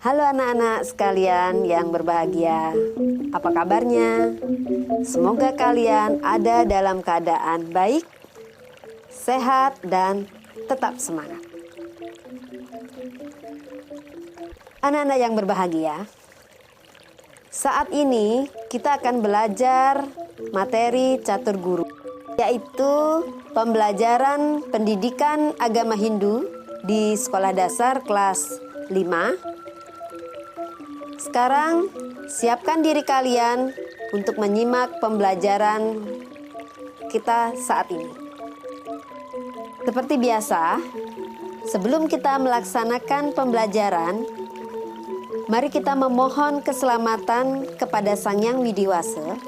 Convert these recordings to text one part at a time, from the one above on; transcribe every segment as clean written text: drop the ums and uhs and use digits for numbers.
Halo anak-anak sekalian yang berbahagia, apa kabarnya? Semoga kalian ada dalam keadaan baik, sehat, dan tetap semangat. Anak-anak yang berbahagia, saat ini kita akan belajar materi catur guru, yaitu pembelajaran pendidikan agama Hindu di sekolah dasar kelas 5. Sekarang, siapkan diri kalian untuk menyimak pembelajaran kita saat ini. Seperti biasa, sebelum kita melaksanakan pembelajaran, mari kita memohon keselamatan kepada Sang Hyang Widiwasa,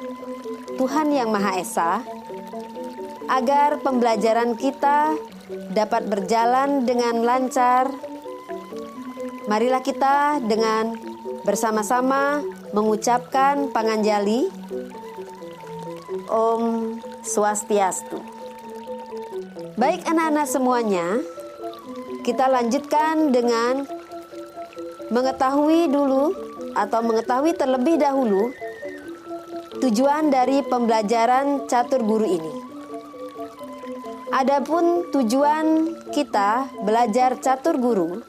Tuhan Yang Maha Esa, agar pembelajaran kita dapat berjalan dengan lancar. Marilah kita dengan bersama-sama mengucapkan panganjali Om Swastiastu. Baik anak-anak semuanya, kita lanjutkan dengan mengetahui terlebih dahulu tujuan dari pembelajaran catur guru ini. Adapun tujuan kita belajar catur guru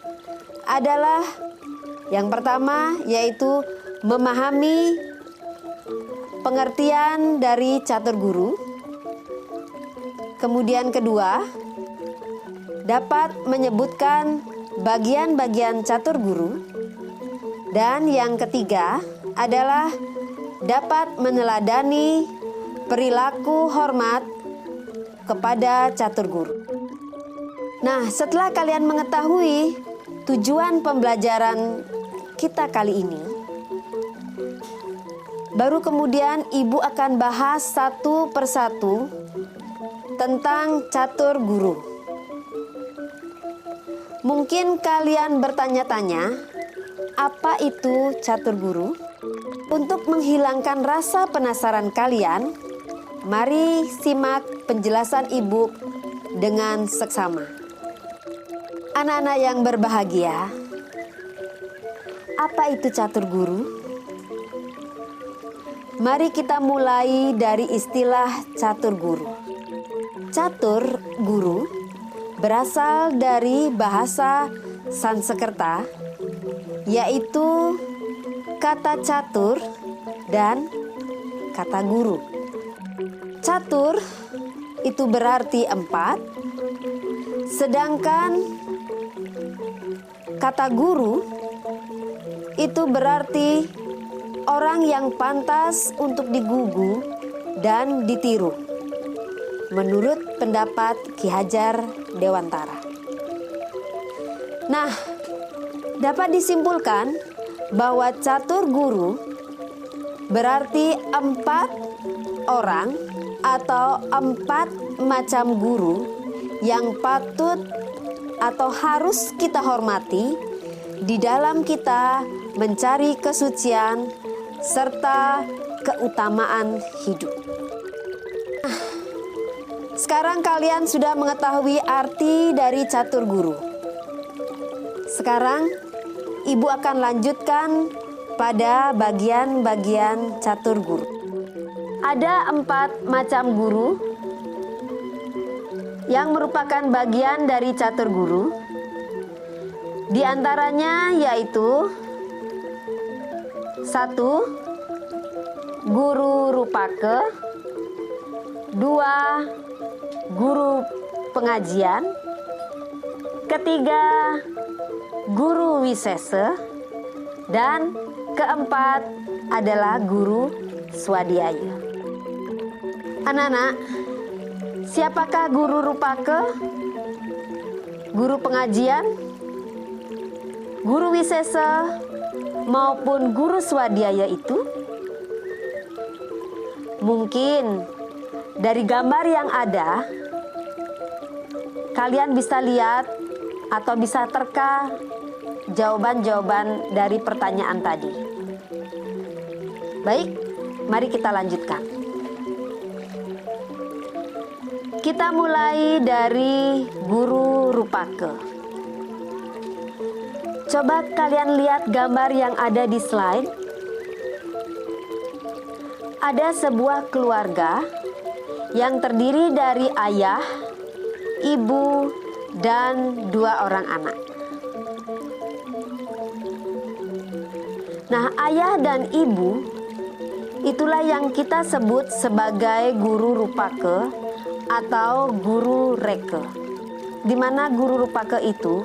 adalah yang pertama, yaitu memahami pengertian dari catur guru. Kemudian kedua, dapat menyebutkan bagian-bagian catur guru. Dan yang ketiga adalah dapat meneladani perilaku hormat kepada catur guru. Nah, setelah kalian mengetahui tujuan pembelajaran kita kali ini, baru kemudian Ibu akan bahas satu persatu tentang catur guru. Mungkin kalian bertanya-tanya, apa itu catur guru? Untuk menghilangkan rasa penasaran kalian, mari simak penjelasan Ibu dengan seksama. Anak-anak yang berbahagia, apa itu catur guru? Mari kita mulai dari istilah catur guru. Catur guru berasal dari bahasa Sanskerta, yaitu kata catur dan kata guru. Catur itu berarti 4, sedangkan kata guru itu berarti orang yang pantas untuk digugu dan ditiru, menurut pendapat Ki Hajar Dewantara. Nah, dapat disimpulkan bahwa catur guru berarti 4 orang atau 4 macam guru yang patut atau harus kita hormati di dalam kita mencari kesucian serta keutamaan hidup. Nah, sekarang kalian sudah mengetahui arti dari catur guru. Sekarang Ibu akan lanjutkan pada bagian-bagian catur guru. Ada 4 macam guru yang merupakan bagian dari catur guru. Di antaranya yaitu 1. Guru Rupaka, 2. Guru pengajian, 3. Guru Wisesa, dan 4 adalah guru swadhyaya. Anak-anak, siapakah guru Rupaka, guru pengajian, guru Wisesa, maupun guru swadhyaya itu? Mungkin dari gambar yang ada, kalian bisa lihat atau bisa terka jawaban-jawaban dari pertanyaan tadi. Baik, mari kita lanjutkan. Kita mulai dari guru Rupaka. Coba kalian lihat gambar yang ada di slide. Ada sebuah keluarga yang terdiri dari ayah, ibu, dan 2 orang anak. Nah, ayah dan ibu itulah yang kita sebut sebagai guru rupake atau guru reke. Di mana guru rupake itu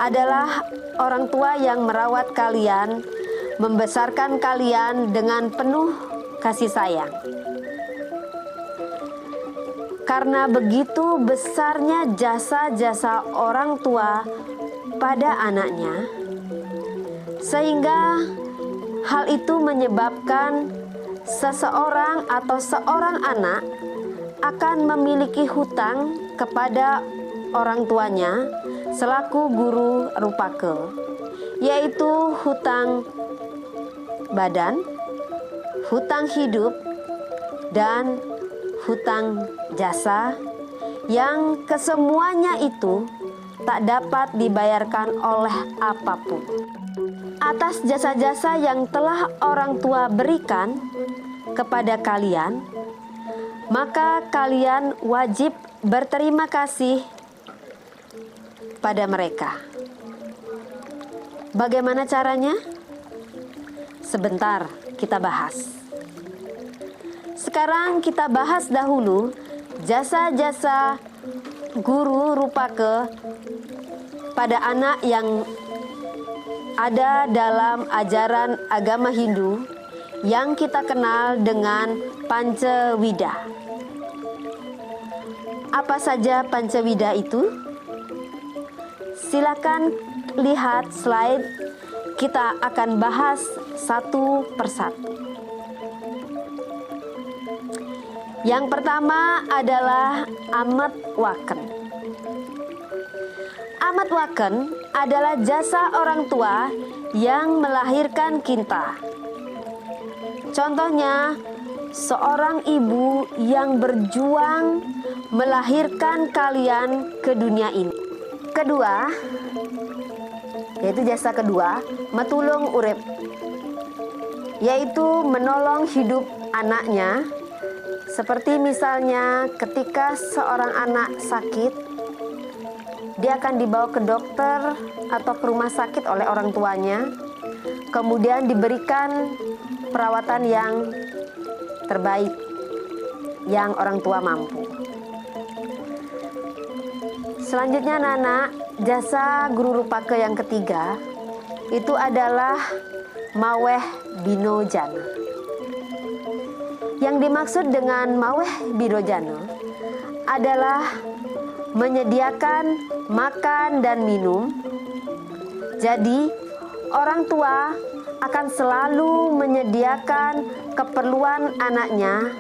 adalah orang tua yang merawat kalian, membesarkan kalian dengan penuh kasih sayang. Karena begitu besarnya jasa-jasa orang tua pada anaknya, sehingga hal itu menyebabkan seseorang atau seorang anak akan memiliki hutang kepada orang tuanya selaku guru rupake, yaitu hutang badan, hutang hidup, dan hutang jasa yang kesemuanya itu tak dapat dibayarkan oleh apapun. Atas jasa-jasa yang telah orang tua berikan kepada kalian, maka kalian wajib berterima kasih pada mereka. Bagaimana caranya? Sebentar kita bahas. Sekarang kita bahas dahulu jasa-jasa guru rupake pada anak yang ada dalam ajaran agama Hindu yang kita kenal dengan Pancawida. Apa saja Pancawida itu? Silakan lihat slide, kita akan bahas satu persatu. Yang pertama adalah Amat Waken. Amat Waken adalah jasa orang tua yang melahirkan kita. Contohnya, seorang ibu yang berjuang melahirkan kalian ke dunia ini. Kedua, yaitu jasa kedua, matulung urip, yaitu menolong hidup anaknya. Seperti misalnya ketika seorang anak sakit, dia akan dibawa ke dokter atau ke rumah sakit oleh orang tuanya, kemudian diberikan perawatan yang terbaik yang orang tua mampu. Selanjutnya Nana, jasa guru rupake yang ketiga itu adalah Maweh Bino Jana. Yang dimaksud dengan Maweh Bino Jana adalah menyediakan makan dan minum. Jadi orang tua akan selalu menyediakan keperluan anaknya,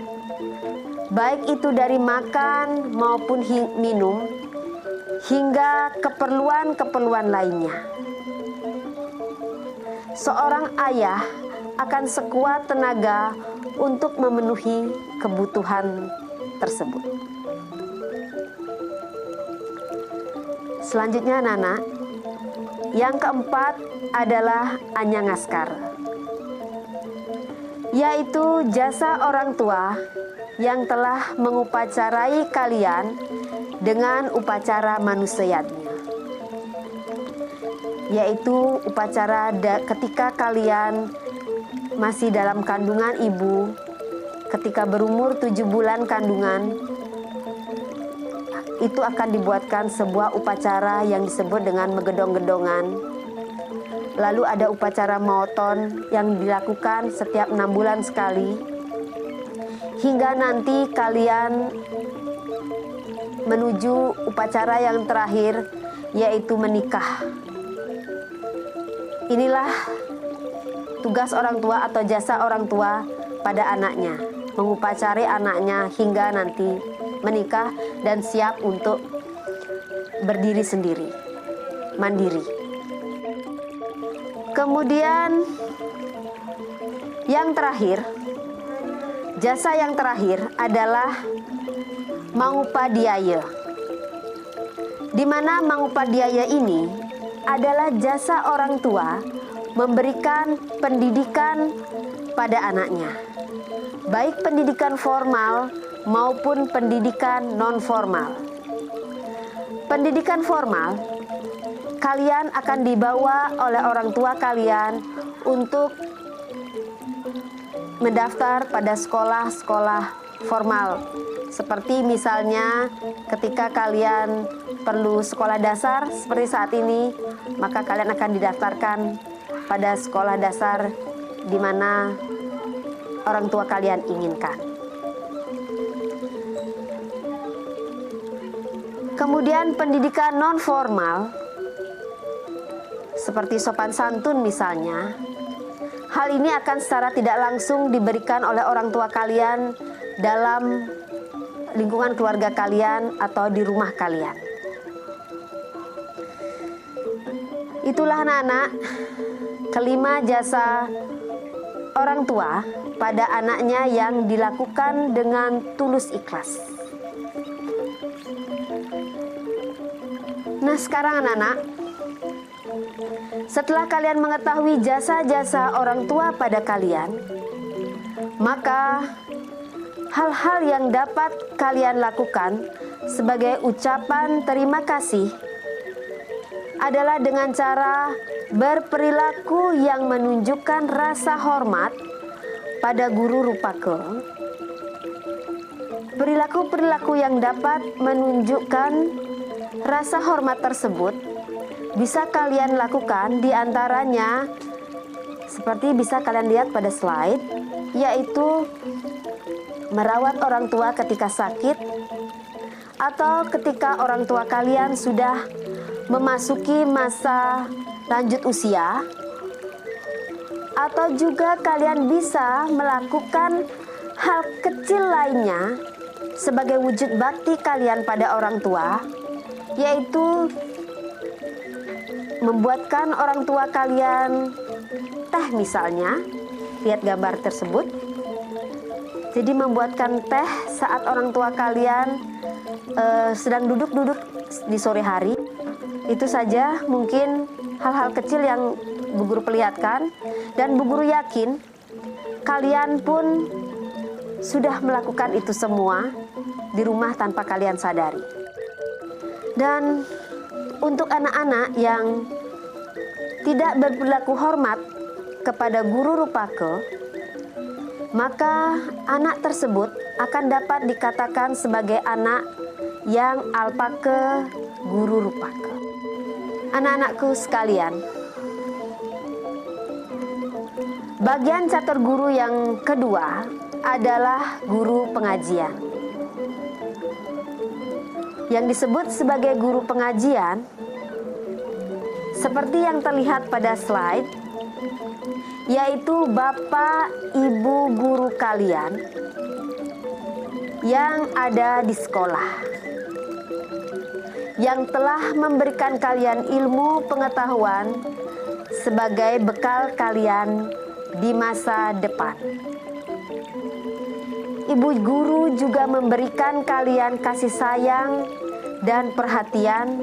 baik itu dari makan maupun minum, hingga keperluan-keperluan lainnya. Seorang ayah akan sekuat tenaga untuk memenuhi kebutuhan tersebut. Selanjutnya Nana, yang keempat adalah Anyangaskar, yaitu jasa orang tua yang telah mengupacarai kalian dengan upacara manusianya, yaitu upacara ketika kalian masih dalam kandungan ibu, ketika berumur 7 bulan kandungan, itu akan dibuatkan sebuah upacara yang disebut dengan megedong-gedongan. Lalu ada upacara maoton yang dilakukan setiap 6 bulan sekali, hingga nanti kalian menuju upacara yang terakhir, yaitu menikah. Inilah tugas orang tua atau jasa orang tua pada anaknya, mengupacari anaknya hingga nanti menikah dan siap untuk berdiri sendiri, mandiri. Kemudian yang terakhir, jasa yang terakhir adalah Mangupadhyaya. Di mana Mangupadhyaya ini adalah jasa orang tua memberikan pendidikan pada anaknya, baik pendidikan formal maupun pendidikan non-formal. Pendidikan formal, kalian akan dibawa oleh orang tua kalian untuk mendaftar pada sekolah-sekolah formal. Seperti misalnya ketika kalian perlu sekolah dasar seperti saat ini, maka kalian akan didaftarkan pada sekolah dasar di mana orang tua kalian inginkan. Kemudian pendidikan non-formal, seperti sopan santun misalnya, hal ini akan secara tidak langsung diberikan oleh orang tua kalian dalam lingkungan keluarga kalian atau di rumah kalian. Itulah anak-anak, kelima jasa orang tua pada anaknya yang dilakukan dengan tulus ikhlas. Nah, sekarang anak-anak, setelah kalian mengetahui jasa-jasa orang tua pada kalian, maka hal-hal yang dapat kalian lakukan sebagai ucapan terima kasih adalah dengan cara berperilaku yang menunjukkan rasa hormat pada guru Rupake. Perilaku-perilaku yang dapat menunjukkan rasa hormat tersebut bisa kalian lakukan, diantaranya seperti bisa kalian lihat pada slide, yaitu merawat orang tua ketika sakit, atau ketika orang tua kalian sudah memasuki masa lanjut usia, atau juga kalian bisa melakukan hal kecil lainnya sebagai wujud bakti kalian pada orang tua, yaitu membuatkan orang tua kalian teh misalnya. Lihat gambar tersebut. Jadi membuatkan teh saat orang tua kalian sedang duduk-duduk di sore hari. Itu saja mungkin hal-hal kecil yang Bu Guru perlihatkan, dan Bu Guru yakin kalian pun sudah melakukan itu semua di rumah tanpa kalian sadari. Dan untuk anak-anak yang tidak berperilaku hormat kepada guru Rupake, maka anak tersebut akan dapat dikatakan sebagai anak yang alpake guru Rupake. Anak-anakku sekalian, bagian catur guru yang kedua adalah guru pengajian. Yang disebut sebagai guru pengajian, seperti yang terlihat pada slide, yaitu Bapak Ibu guru kalian yang ada di sekolah, yang telah memberikan kalian ilmu pengetahuan sebagai bekal kalian di masa depan. Ibu guru juga memberikan kalian kasih sayang dan perhatian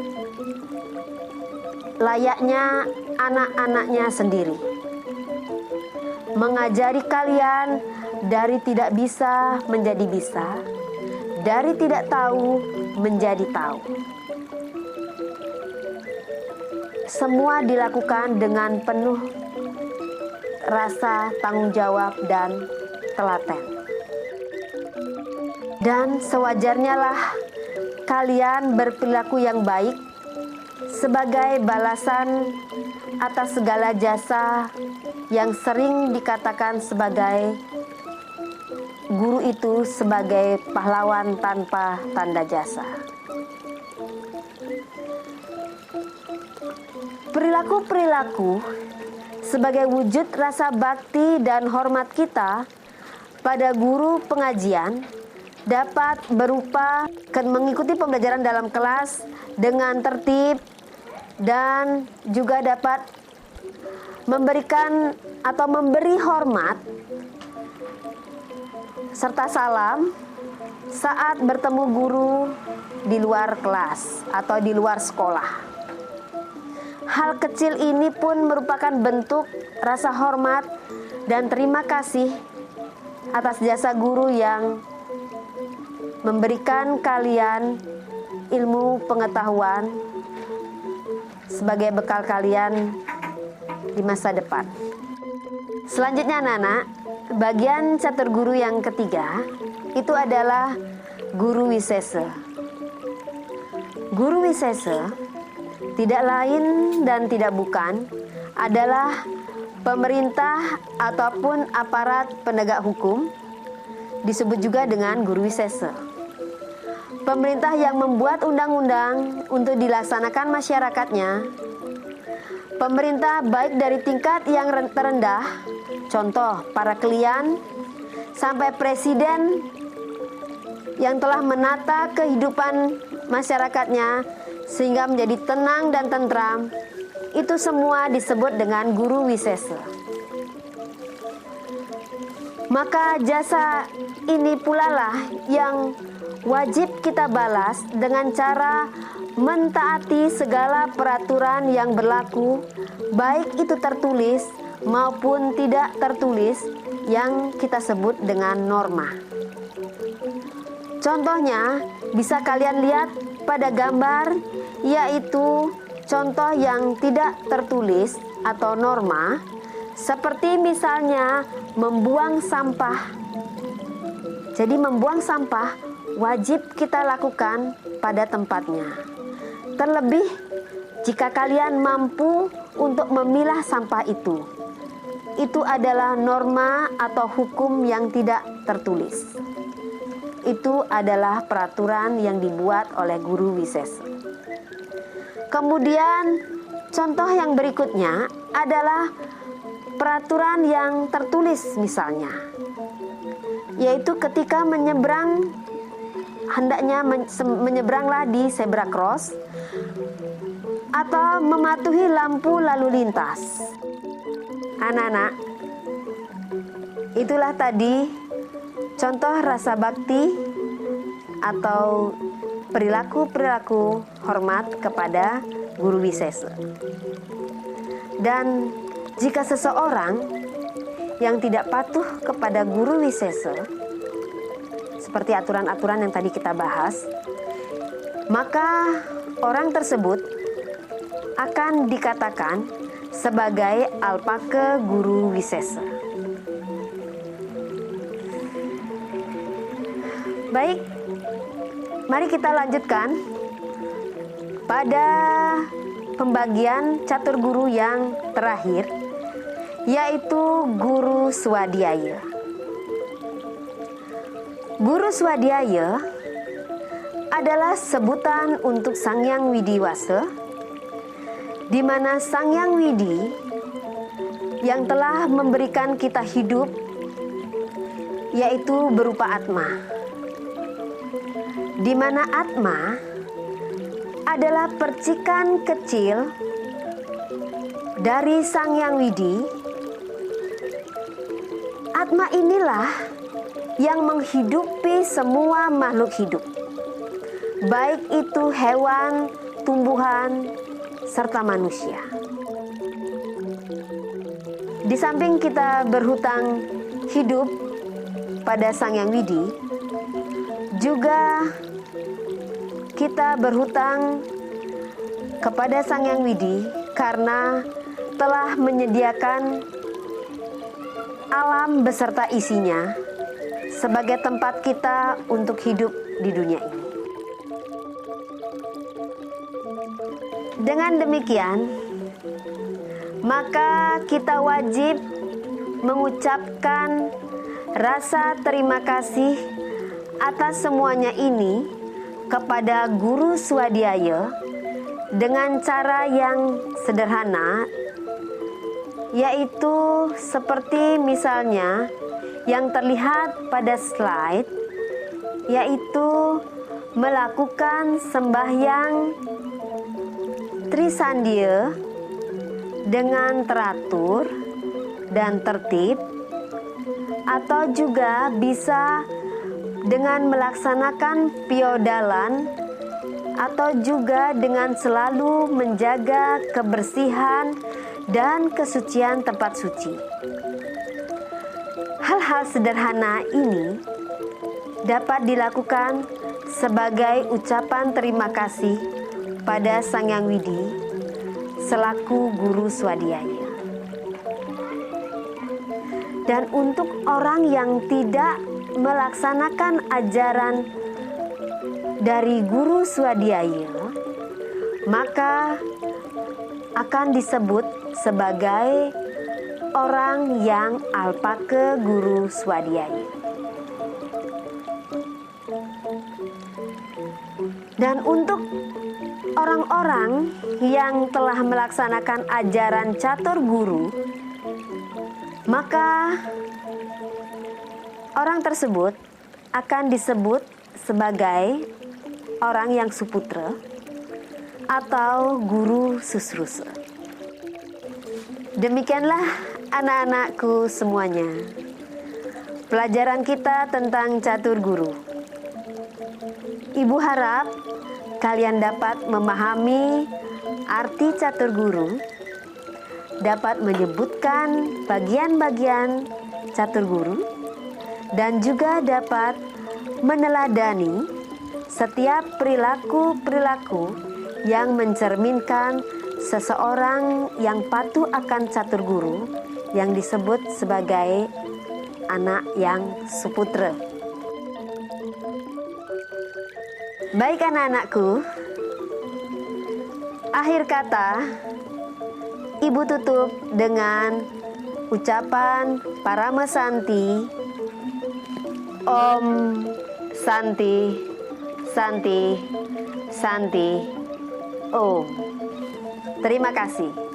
layaknya anak-anaknya sendiri. Mengajari kalian dari tidak bisa menjadi bisa, dari tidak tahu menjadi tahu. Semua dilakukan dengan penuh rasa tanggung jawab dan telaten. Dan sewajarnya lah kalian berperilaku yang baik sebagai balasan atas segala jasa yang sering dikatakan sebagai guru itu sebagai pahlawan tanpa tanda jasa. Perilaku-perilaku sebagai wujud rasa bakti dan hormat kita pada guru pengajian dapat berupa mengikuti pembelajaran dalam kelas dengan tertib, dan juga dapat memberikan atau memberi hormat serta salam saat bertemu guru di luar kelas atau di luar sekolah. Hal kecil ini pun merupakan bentuk rasa hormat dan terima kasih atas jasa guru yang memberikan kalian ilmu pengetahuan sebagai bekal kalian di masa depan. Selanjutnya anak-anak, bagian catur guru yang ketiga itu adalah guru wisesa. Guru wisesa tidak lain dan tidak bukan adalah pemerintah ataupun aparat penegak hukum, disebut juga dengan guru wisesa. Pemerintah yang membuat undang-undang untuk dilaksanakan masyarakatnya. Pemerintah baik dari tingkat yang terendah, contoh para klien, sampai presiden yang telah menata kehidupan masyarakatnya sehingga menjadi tenang dan tentram. Itu semua disebut dengan guru wisesa. Maka jasa ini pula lah yang wajib kita balas dengan cara mentaati segala peraturan yang berlaku, baik itu tertulis maupun tidak tertulis, yang kita sebut dengan norma. Contohnya bisa kalian lihat pada gambar, yaitu contoh yang tidak tertulis atau norma, seperti misalnya membuang sampah. Jadi membuang sampah wajib kita lakukan pada tempatnya. Terlebih jika kalian mampu untuk memilah sampah itu. Itu adalah norma atau hukum yang tidak tertulis. Itu adalah peraturan yang dibuat oleh guru wisesa. Kemudian contoh yang berikutnya adalah peraturan yang tertulis misalnya, yaitu ketika menyeberang, hendaknya menyeberanglah di zebra cross atau mematuhi lampu lalu lintas. Anak-anak, itulah tadi contoh rasa bakti atau perilaku-perilaku hormat kepada guru wisesa. Dan jika seseorang yang tidak patuh kepada guru wisesa, seperti aturan-aturan yang tadi kita bahas, maka orang tersebut akan dikatakan sebagai alpaka guru wisesa. Baik, mari kita lanjutkan pada pembagian catur guru yang terakhir, yaitu guru swadhyaya. Guru swadhyaya adalah sebutan untuk Sang Hyang Widiwasa, di mana Sang Hyang Widi yang telah memberikan kita hidup, yaitu berupa Atma. Di mana Atma adalah percikan kecil dari Sang Hyang Widi. Atma inilah yang menghidupi semua makhluk hidup, baik itu hewan, tumbuhan, serta manusia. Di samping kita berhutang hidup pada Sang Hyang Widi, juga kita berhutang kepada Sang Hyang Widi karena telah menyediakan alam beserta isinya sebagai tempat kita untuk hidup di dunia ini. Dengan demikian, maka kita wajib mengucapkan rasa terima kasih atas semuanya ini kepada guru swadhyaya dengan cara yang sederhana, yaitu seperti misalnya yang terlihat pada slide, yaitu melakukan sembahyang Trisandya dengan teratur dan tertib, atau juga bisa dengan melaksanakan piodalan atau juga dengan selalu menjaga kebersihan dan kesucian tempat suci. Hal-hal sederhana ini dapat dilakukan sebagai ucapan terima kasih pada Sang Hyang Widi selaku guru swadhyaya. Dan untuk orang yang tidak melaksanakan ajaran dari guru swadhyaya, maka akan disebut sebagai orang yang alpaka guru swadhyaya. Dan untuk orang-orang yang telah melaksanakan ajaran catur guru, maka orang tersebut akan disebut sebagai orang yang suputra atau guru susrusa. Demikianlah anak-anakku semuanya, pelajaran kita tentang catur guru. Ibu harap kalian dapat memahami arti catur guru, dapat menyebutkan bagian-bagian catur guru, dan juga dapat meneladani setiap perilaku-perilaku yang mencerminkan seseorang yang patuh akan catur guru yang disebut sebagai anak yang suputra. Baik anak-anakku, akhir kata Ibu tutup dengan ucapan Parama Santi, Om Santi, Santi, Santi, Om. Terima kasih.